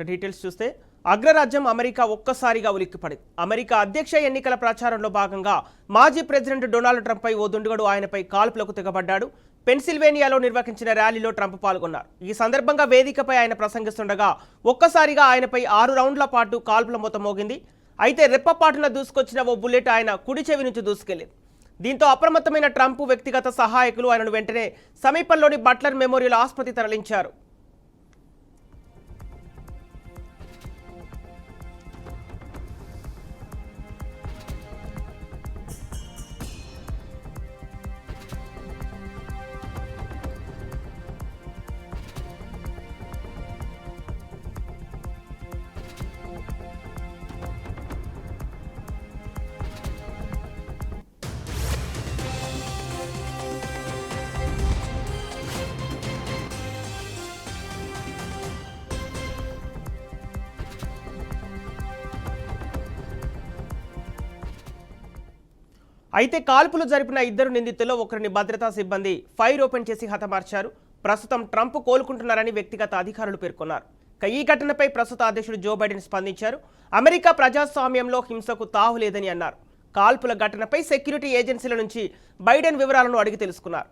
Details చూస్తే అగ్రరాజ్యం America ఒక్కసారిగా ఉలిక్కిపడింది. అమెరికా అధ్యక్ష ఎన్నికల ప్రచారంలో భాగంగా మాజీ ప్రెసిడెంట్ డొనాల్డ్ ట్రంప్ పై ఓ దుండగుడు ఆయనపై కాల్పులకు తెగబడ్డాడు. పెన్సిల్వేనియాలో నిర్వహించిన ర్యాలీలో ట్రంప్ పాల్గొన్నారు. ఈ సందర్భంగా వేదికపై ఆయన ప్రసంగిస్తుండగా ఒక్కసారిగా ఆయనపై 6 రౌండ్ల పాటు కాల్పుల మొత్తం మోగింది. అయితే రెప్పపాటున దూసుకొచ్చిన ఓ బుల్లెట్ ఆయన కుడి చెవి నుంచి దూసుకెళ్లింది. దీంతో అప్రమత్తమైన ట్రంప్ వ్యక్తిగత సహాయకులు ఆయనను వెంటనే సమీపంలోని బట్లర్ మెమోరియల్ ఆసుపత్రికి తరలించారు. అయితే కాల్పులు జరిపిన ఇద్దరు నిందితుల్లో ఒకరిని భద్రతా సిబ్బంది ఫైర్ ఓపెన్ చేసి హతమార్చారు. ప్రస్తుతం ట్రంప్ కోలుకుంటున్నారని వ్యక్తిగత అధికారులు పేర్కొన్నారు. ఈ ఘటనపై ప్రస్తుత అధ్యక్షుడు జో బైడెన్ స్పందించారు. అమెరికా ప్రజాస్వామ్యంలో హింసకు తావు లేదని అన్నారు. కాల్పుల ఘటనపై సెక్యూరిటీ ఏజెన్సీల నుంచి బైడెన్ వివరాలను అడిగి తెలుసుకున్నారు.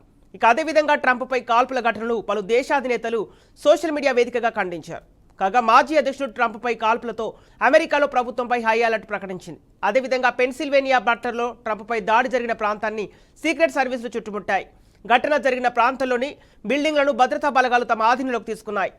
అదేవిధంగా ట్రంప్పై కాల్పుల ఘటనలు పలు దేశాధినేతలు సోషల్ మీడియా వేదికగా ఖండించారు. కాగా మాజీ అధ్యక్షుడు ట్రంప్పై కాల్పులతో అమెరికాలో ప్రభుత్వంపై హై అలర్ట్ ప్రకటించింది. అదేవిధంగా పెన్సిల్వేనియా బట్లర్లో ట్రంప్పై దాడి జరిగిన ప్రాంతాన్ని సీక్రెట్ సర్వీసులు చుట్టుముట్టాయి. ఘటన జరిగిన ప్రాంతంలోని బిల్డింగ్లను భద్రతా బలగాలు తమ ఆధీనంలోకి తీసుకున్నాయి.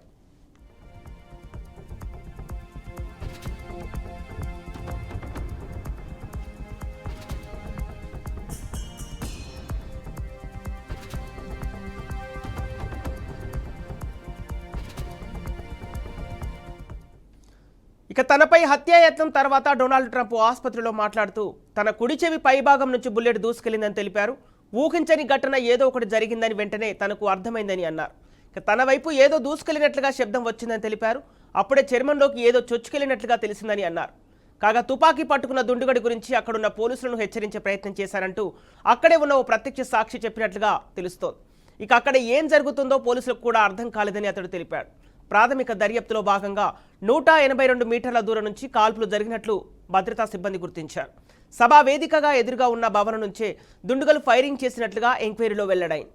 తనపై హత్యాయత్నం తర్వాత డొనాల్డ్ ట్రంప్ ఆసుపత్రిలో మాట్లాడుతూ తన కుడి చెవి పైభాగం నుంచి బుల్లెట్ దూసుకెళ్లిందని తెలిపారు. ఊహించని ఘటన ఏదో ఒకటి జరిగిందని వెంటనే తనకు అర్థమైందని అన్నారు. తన వైపు ఏదో దూసుకెళ్లినట్లుగా శబ్దం వచ్చిందని తెలిపారు. అప్పుడే చర్మంలోకి ఏదో చొచ్చుకెళ్లినట్లుగా తెలిసిందని అన్నారు. కాగా తుపాకీ పట్టుకున్న దుండుగడి గురించి అక్కడున్న పోలీసులను హెచ్చరించే ప్రయత్నం చేశారంటూ అక్కడే ఉన్న ఓ ప్రత్యక్ష సాక్షి చెప్పినట్లుగా తెలుస్తోంది. అక్కడ ఏం జరుగుతుందో పోలీసులకు కూడా అర్థం కాలేదని అతడు తెలిపాడు. ప్రాథమిక దర్యాప్తులో భాగంగా 182 మీటర్ల దూరం నుంచి కాల్పులు జరిగినట్లు భద్రతా సిబ్బంది గుర్తించారు. సభా వేదికగా ఎదురుగా ఉన్న భవనం నుంచే దుండుగలు ఫైరింగ్ చేసినట్లుగా ఎంక్వైరీలో వెల్లడైంది.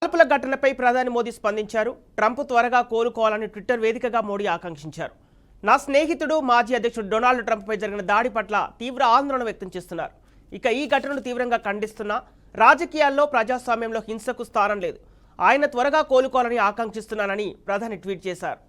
కాల్పుల ఘటనపై ప్రధాని మోదీ స్పందించారు. ట్రంప్ త్వరగా కోలుకోవాలని ట్విట్టర్ వేదికగా మోడీ ఆకాంక్షించారు. నా స్నేహితుడు మాజీ అధ్యక్షుడు డొనాల్డ్ ట్రంప్పై జరిగిన దాడి పట్ల తీవ్ర ఆందోళన వ్యక్తం చేస్తున్నారు. ఈ ఘటనను తీవ్రంగా ఖండిస్తున్నా రాజకీయాల్లో ప్రజాస్వామ్యంలో హింసకు స్థానం లేదు. ఆయన త్వరగా కోలుకోవాలని ఆకాంక్షిస్తున్నానని ప్రధాని ట్వీట్ చేశారు.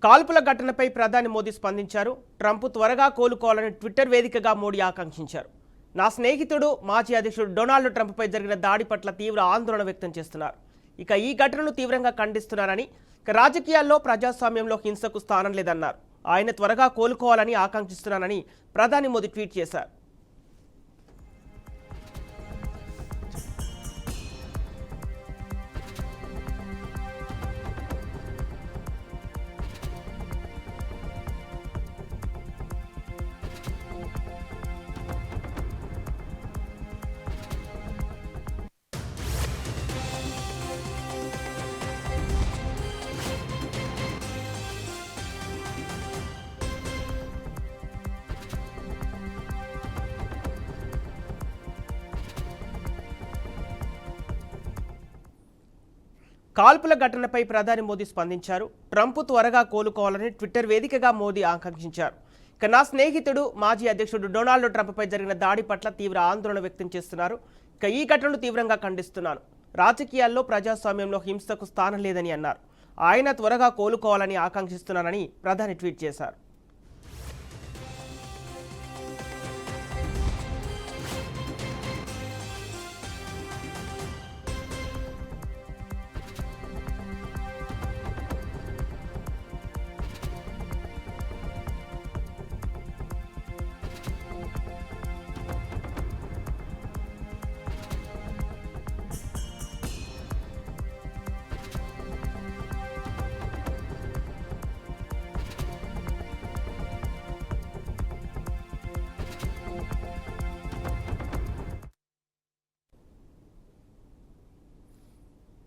కాల్పుల ఘటనపై ప్రధాని మోదీ స్పందించారు. ట్రంప్ త్వరగా కోలుకోవాలని ట్విట్టర్ వేదికగా మోడీ ఆకాంక్షించారు. నా స్నేహితుడు మాజీ అధ్యక్షుడు డొనాల్డ్ ట్రంప్పై జరిగిన దాడి పట్ల తీవ్ర ఆందోళన వ్యక్తం చేస్తున్నారు. ఈ ఘటనను తీవ్రంగా ఖండిస్తున్నారని, రాజకీయాల్లో ప్రజాస్వామ్యంలో హింసకు స్థానం లేదన్నారు. ఆయన త్వరగా కోలుకోవాలని ఆకాంక్షిస్తున్నానని ప్రధాని మోదీ ట్వీట్ చేశారు. కాల్పుల ఘటనపై ప్రధాని మోదీ స్పందించారు. ట్రంప్ త్వరగా కోలుకోవాలని ట్విట్టర్ వేదికగా మోదీ ఆకాంక్షించారు. ఇక నా స్నేహితుడు మాజీ అధ్యక్షుడు డొనాల్డ్ ట్రంప్పై జరిగిన దాడి పట్ల తీవ్ర ఆందోళన వ్యక్తం చేస్తున్నారు. ఇక ఈ ఘటనను తీవ్రంగా ఖండిస్తున్నాను. రాజకీయాల్లో ప్రజాస్వామ్యంలో హింసకు స్థానం లేదని అన్నారు. ఆయన త్వరగా కోలుకోవాలని ఆకాంక్షిస్తున్నానని ప్రధాని ట్వీట్ చేశారు.